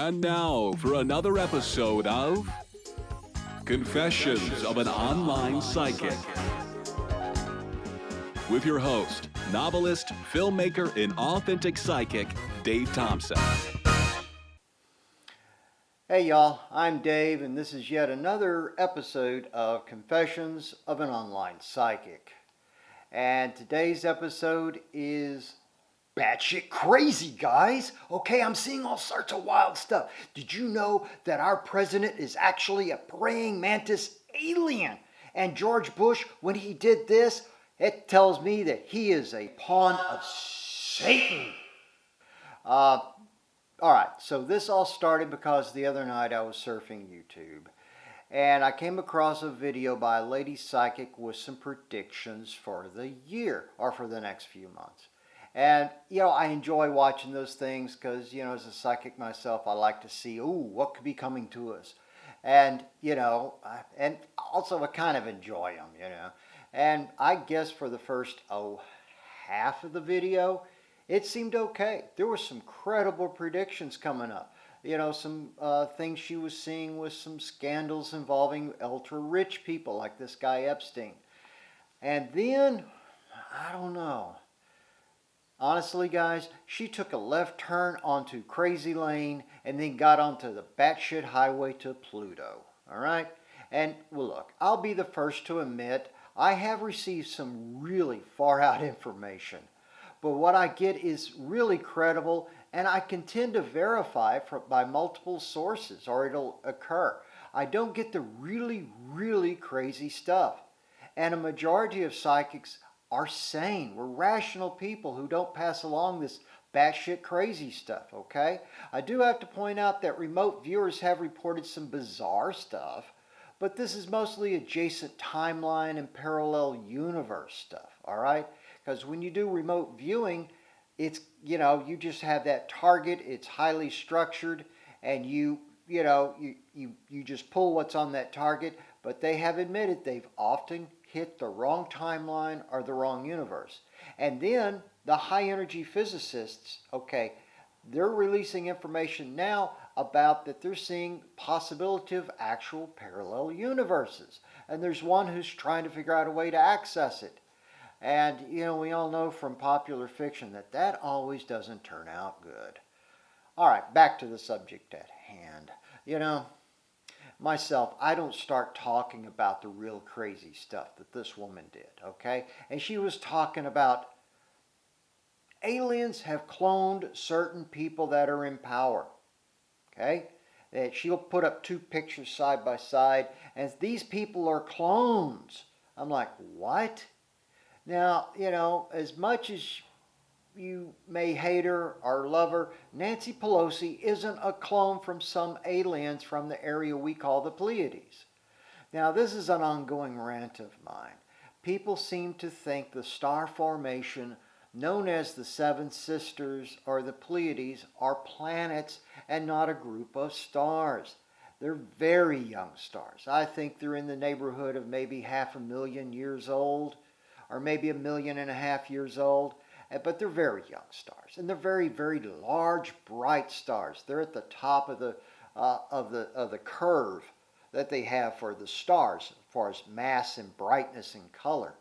And now for another episode of Confessions of an Online Psychic. With your host, novelist, filmmaker, and authentic psychic, Dave Thompson. Hey y'all, I'm Dave, and this is yet another episode of Confessions of an Online Psychic. And today's episode is batshit crazy, guys. Okay, I'm seeing all sorts of wild stuff. Did you know that our president is actually a praying mantis alien? And George Bush, when he did this, it tells me that he is a pawn of Satan. All right, so this all started because the other night I was surfing YouTube and I came across a video by a lady psychic with some predictions for the year or for the next few months. And, I enjoy watching those things because, as a psychic myself, I like to see, what could be coming to us. And, and also I kind of enjoy them, And I guess for the first, half of the video, it seemed okay. There were some credible predictions coming up. Some things she was seeing with some scandals involving ultra-rich people like this guy Epstein. And then, I don't know. Honestly, guys, she took a left turn onto Crazy Lane and then got onto the batshit highway to Pluto. All right? And, well, look, I'll be the first to admit I have received some really far-out information. But what I get is really credible, and I can tend to verify by multiple sources, or it'll occur. I don't get the really, really crazy stuff. And a majority of psychics are sane. We're rational people who don't pass along this batshit crazy stuff, okay? I do have to point out that remote viewers have reported some bizarre stuff, but this is mostly adjacent timeline and parallel universe stuff, all right? Because when you do remote viewing, it's, you just have that target, it's highly structured, and you just pull what's on that target, but they have admitted they've often hit the wrong timeline or the wrong universe. And then the high energy physicists, okay, they're releasing information now about that they're seeing possibility of actual parallel universes. And there's one who's trying to figure out a way to access it. And, we all know from popular fiction that always doesn't turn out good. All right, back to the subject at hand. Myself, I don't start talking about the real crazy stuff that this woman did, okay? And she was talking about aliens have cloned certain people that are in power, okay? That she'll put up two pictures side by side, and these people are clones. I'm like, what? Now, as much as you may hate her or love her, Nancy Pelosi isn't a clone from some aliens from the area we call the Pleiades. Now, this is an ongoing rant of mine. People seem to think the star formation known as the Seven Sisters or the Pleiades are planets and not a group of stars. They're very young stars. I think they're in the neighborhood of maybe 500,000 years old, or maybe 1.5 million years old. But they're very young stars, and they're very, very large, bright stars. They're at the top of the curve that they have for the stars, as far as mass and brightness and color.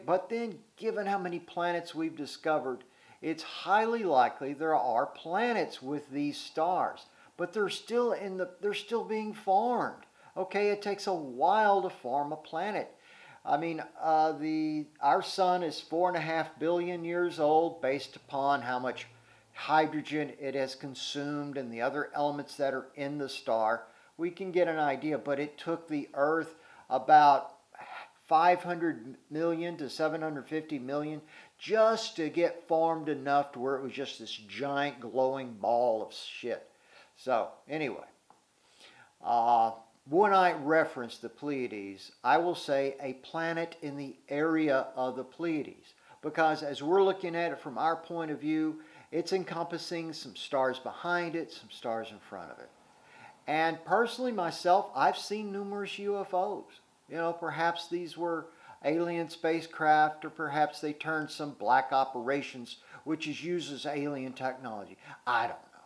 But then, given how many planets we've discovered, it's highly likely there are planets with these stars, but they're still being formed. Okay, it takes a while to form a planet. I mean, our sun is 4.5 billion years old based upon how much hydrogen it has consumed and the other elements that are in the star. We can get an idea, but it took the Earth about 500 million to 750 million just to get formed enough to where it was just this giant glowing ball of shit. So, anyway. When I reference the Pleiades, I will say a planet in the area of the Pleiades. Because as we're looking at it from our point of view, it's encompassing some stars behind it, some stars in front of it. And personally, myself, I've seen numerous UFOs. Perhaps these were alien spacecraft, or perhaps they turned some black operations, which uses alien technology. I don't know.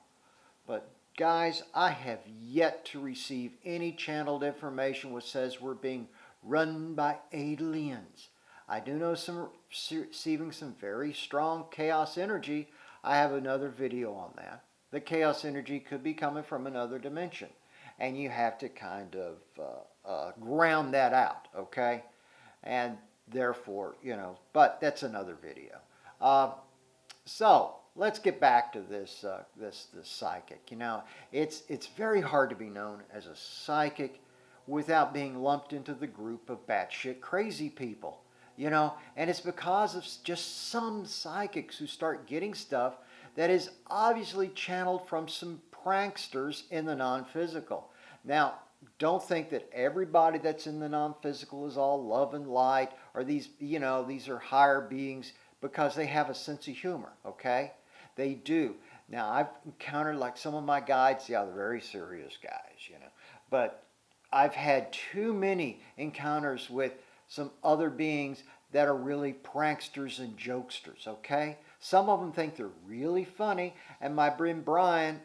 But guys, I have yet to receive any channeled information which says we're being run by aliens. I do know some receiving some very strong chaos energy. I have another video on that. The chaos energy could be coming from another dimension. And you have to kind of ground that out, okay? And therefore, but that's another video. So let's get back to this psychic. It's very hard to be known as a psychic without being lumped into the group of batshit crazy people. And it's because of just some psychics who start getting stuff that is obviously channeled from some pranksters in the non-physical. Now, don't think that everybody that's in the non-physical is all love and light, or these are higher beings, because they have a sense of humor, okay? They do. Now, I've encountered like some of my guides, they're very serious guys, but I've had too many encounters with some other beings that are really pranksters and jokesters, okay? Some of them think they're really funny, and my friend Brian,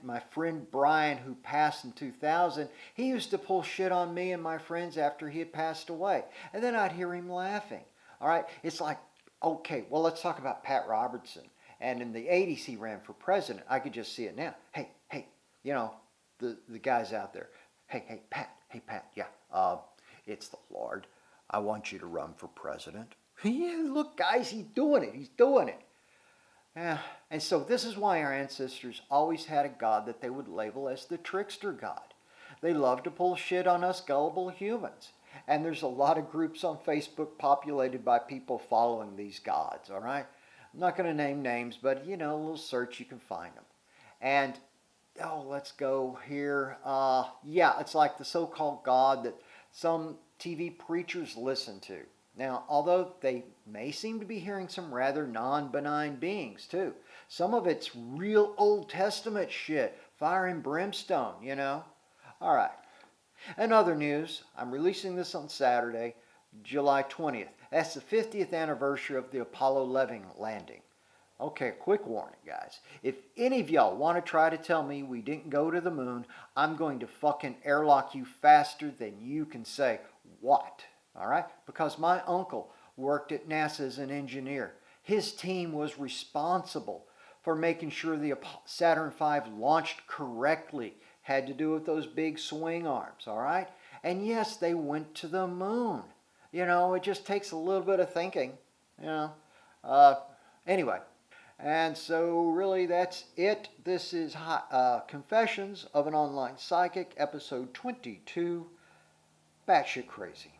who passed in 2000, he used to pull shit on me and my friends after he had passed away. And then I'd hear him laughing, all right? It's like, okay, well, let's talk about Pat Robertson. And in the 80s, he ran for president. I could just see it now. Hey, the guys out there. Hey, Pat, yeah, it's the Lord. I want you to run for president. Yeah, look, guys, he's doing it. Yeah, and so this is why our ancestors always had a god that they would label as the trickster god. They love to pull shit on us gullible humans. And there's a lot of groups on Facebook populated by people following these gods, all right? I'm not going to name names, but, a little search, you can find them. And, let's go here. It's like the so-called God that some TV preachers listen to. Now, although they may seem to be hearing some rather non-benign beings, too. Some of it's real Old Testament shit, fire and brimstone, All right. In other news, I'm releasing this on Saturday, July 20th. That's the 50th anniversary of the Apollo 11 landing. Okay, a quick warning, guys. If any of y'all want to try to tell me we didn't go to the moon, I'm going to fucking airlock you faster than you can say what. All right? Because my uncle worked at NASA as an engineer. His team was responsible for making sure the Saturn V launched correctly. Had to do with those big swing arms, all right? And yes, they went to the moon. It just takes a little bit of thinking, Anyway, and so really that's it. This is Confessions of an Online Psychic, episode 22, Batshit Crazy.